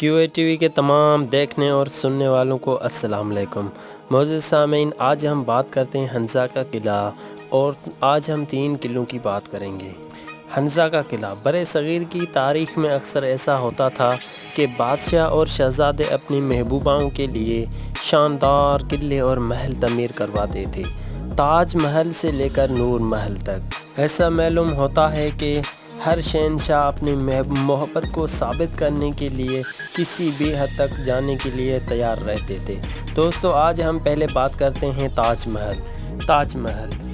Q A T V کے تمام دیکھنے اور سننے والوں کو السلام علیکم۔ معزز سامعین، آج ہم بات کرتے ہیں ہنزا کا قلعہ، اور آج ہم 3 قلعوں کی بات کریں گے۔ ہنزا کا قلعہ برِ صغیر کی تاریخ میں اکثر ایسا ہوتا تھا کہ بادشاہ اور شہزادے اپنی محبوباؤں کے لیے شاندار قلعے اور محل تعمیر کرواتے تھے، تاج محل سے لے کر نور محل تک۔ ایسا معلوم ہوتا ہے کہ ہر شہنشاہ اپنی محبت کو ثابت کرنے کے لیے کسی بھی حد تک جانے کے لیے تیار رہتے تھے۔ دوستو، آج ہم پہلے بات کرتے ہیں تاج محل۔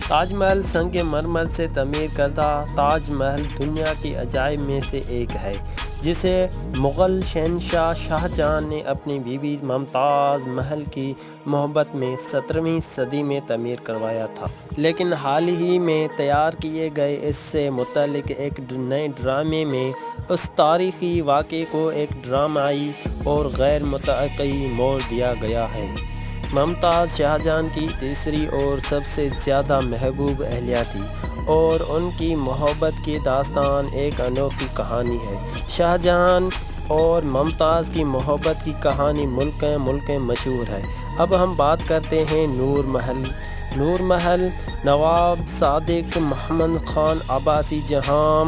تاج محل سنگ مرمر سے تعمیر کردہ تاج محل دنیا کی عجائب میں سے ایک ہے، جسے مغل شہنشاہ شاہجہاں نے اپنی بیوی ممتاز محل کی محبت میں 17ویں صدی میں تعمیر کروایا تھا۔ لیکن حال ہی میں تیار کیے گئے اس سے متعلق ایک نئے ڈرامے میں اس تاریخی واقعے کو ایک ڈرامائی اور غیر متوقع موڑ دیا گیا ہے۔ ممتاز شاہجہاں کی تیسری اور سب سے زیادہ محبوب اہلیہ تھی، اور ان کی محبت کی داستان ایک انوکھی کہانی ہے۔ شاہجہاں اور ممتاز کی محبت کی کہانی ملک مشہور ہے۔ اب ہم بات کرتے ہیں نور محل نواب صادق محمد خان عباسی جہاں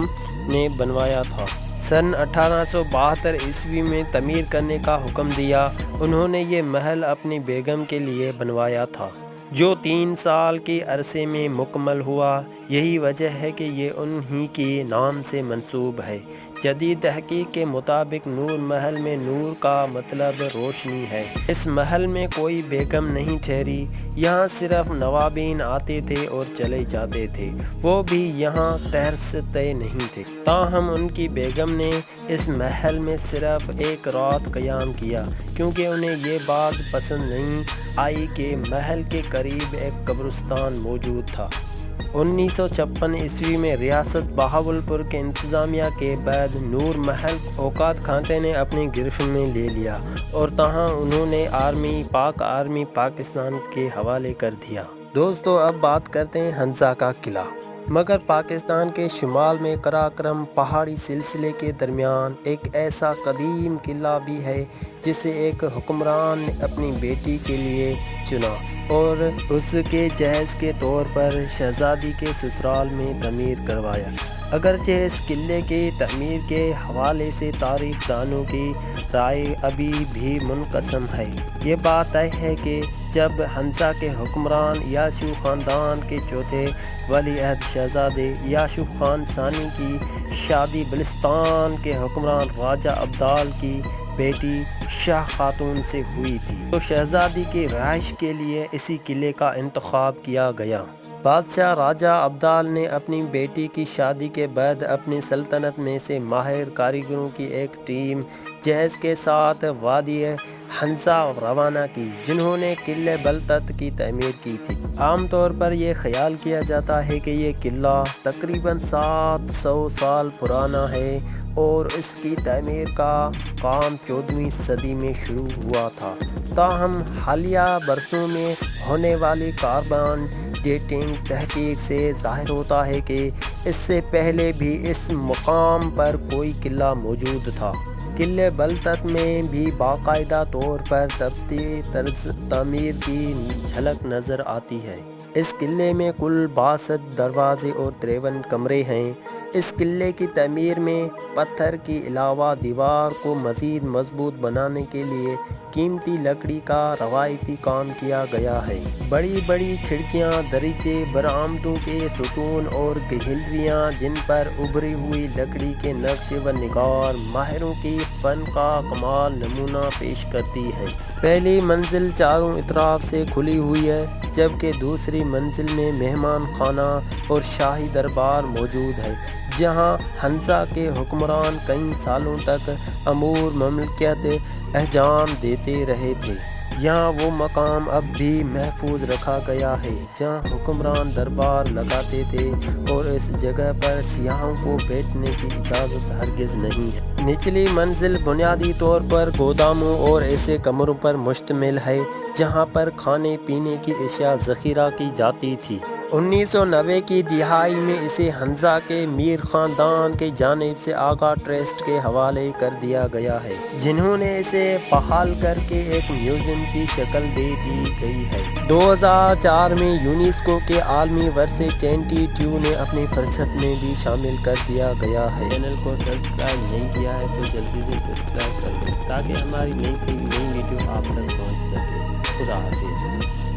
نے بنوایا تھا۔ سن 1872 عیسوی میں تعمیر کرنے کا حکم دیا۔ انہوں نے یہ محل اپنی بیگم کے لیے بنوایا تھا، جو 3 سال کے عرصے میں مکمل ہوا۔ یہی وجہ ہے کہ یہ انہی کے نام سے منسوب ہے۔ جدید تحقیق کے مطابق نور محل میں نور کا مطلب روشنی ہے۔ اس محل میں کوئی بیگم نہیں ٹھہری، یہاں صرف نوابین آتے تھے اور چلے جاتے تھے، وہ بھی یہاں ٹھہرتے نہیں تھے۔ تاہم ان کی بیگم نے اس محل میں صرف ایک رات قیام کیا، کیونکہ انہیں یہ بات پسند نہیں آئی کہ محل کے قریب ایک قبرستان موجود تھا۔ 1956 عیسوی میں ریاست بہاولپور کے انتظامیہ کے بعد نور محل اوقات کھانٹے نے اپنی گرفت میں لے لیا، اور تاہم انہوں نے پاک آرمی پاکستان کے حوالے کر دیا۔ دوستو، اب بات کرتے ہیں ہنزا کا قلعہ۔ مگر پاکستان کے شمال میں قراقرم پہاڑی سلسلے کے درمیان ایک ایسا قدیم قلعہ بھی ہے جسے ایک حکمران نے اپنی بیٹی کے لیے چنا اور اس کے جہیز کے طور پر شہزادی کے سسرال میں تعمیر کروایا۔ اگرچہ اس قلعے کی تعمیر کے حوالے سے تاریخ دانوں کی رائے ابھی بھی منقسم ہے۔ یہ بات طے ہے کہ جب ہنزا کے حکمران یاشو خاندان کے چوتھے ولی عہد شہزادے یاشو خان ثانی کی شادی بلستان کے حکمران راجہ ابدال کی بیٹی شاہ خاتون سے ہوئی تھی، تو شہزادی کی رہائش کے لیے اسی قلعے کا انتخاب کیا گیا۔ بادشاہ راجہ ابدال نے اپنی بیٹی کی شادی کے بعد اپنی سلطنت میں سے ماہر کاریگروں کی ایک ٹیم جہیز کے ساتھ وادی ہنزا روانہ کی، جنہوں نے قلعہ بلتت کی تعمیر کی تھی۔ عام طور پر یہ خیال کیا جاتا ہے کہ یہ قلعہ تقریباً 700 سال پرانا ہے، اور اس کی تعمیر کا کام 14ویں صدی میں شروع ہوا تھا۔ تاہم حالیہ برسوں میں ہونے والی کاربن ڈیٹنگ تحقیق سے ظاہر ہوتا ہے کہ اس سے پہلے بھی اس مقام پر کوئی قلعہ موجود تھا۔ قلعہ بلتت میں بھی باقاعدہ طور پر تبتی طرز تعمیر کی جھلک نظر آتی ہے۔ اس قلعے میں کل 62 دروازے اور 53 کمرے ہیں۔ اس قلعے کی تعمیر میں پتھر کے علاوہ دیوار کو مزید مضبوط بنانے کے لیے قیمتی لکڑی کا روایتی کام کیا گیا ہے۔ بڑی بڑی کھڑکیاں، دریچے، برآمدوں کے ستون اور گیلریاں جن پر ابھری ہوئی لکڑی کے نقش و نگار ماہروں کی فن کا کمال نمونہ پیش کرتی ہیں۔ پہلی منزل چاروں اطراف سے کھلی ہوئی ہے، جبکہ دوسری منزل میں مہمان خانہ اور شاہی دربار موجود ہے، جہاں ہنزا کے حکمران کئی سالوں تک امور مملکت انجام دیتے رہے تھے۔ یہاں وہ مقام اب بھی محفوظ رکھا گیا ہے جہاں حکمران دربار لگاتے تھے، اور اس جگہ پر سیاحوں کو بیٹھنے کی اجازت ہرگز نہیں ہے۔ نچلی منزل بنیادی طور پر گوداموں اور ایسے کمروں پر مشتمل ہے جہاں پر کھانے پینے کی اشیاء ذخیرہ کی جاتی تھی۔ 1990 کی دہائی میں اسے حنزہ کے میر خاندان کی جانب سے آغا ٹرسٹ کے حوالے کر دیا گیا ہے، جنہوں نے اسے بحال کر کے ایک میوزیم کی شکل دے دی گئی ہے۔ 2004 میں یونیسکو کے عالمی ورثے 22 نے اپنی فہرست میں بھی شامل کر دیا گیا ہے۔ چینل کو سبسکرائب نہیں کیا ہے تو جلدی سے سبسکرائب کر دیں تاکہ ہماری نئی سے نئی ویڈیو آپ تک پہنچ سکے۔ خدا حافظ۔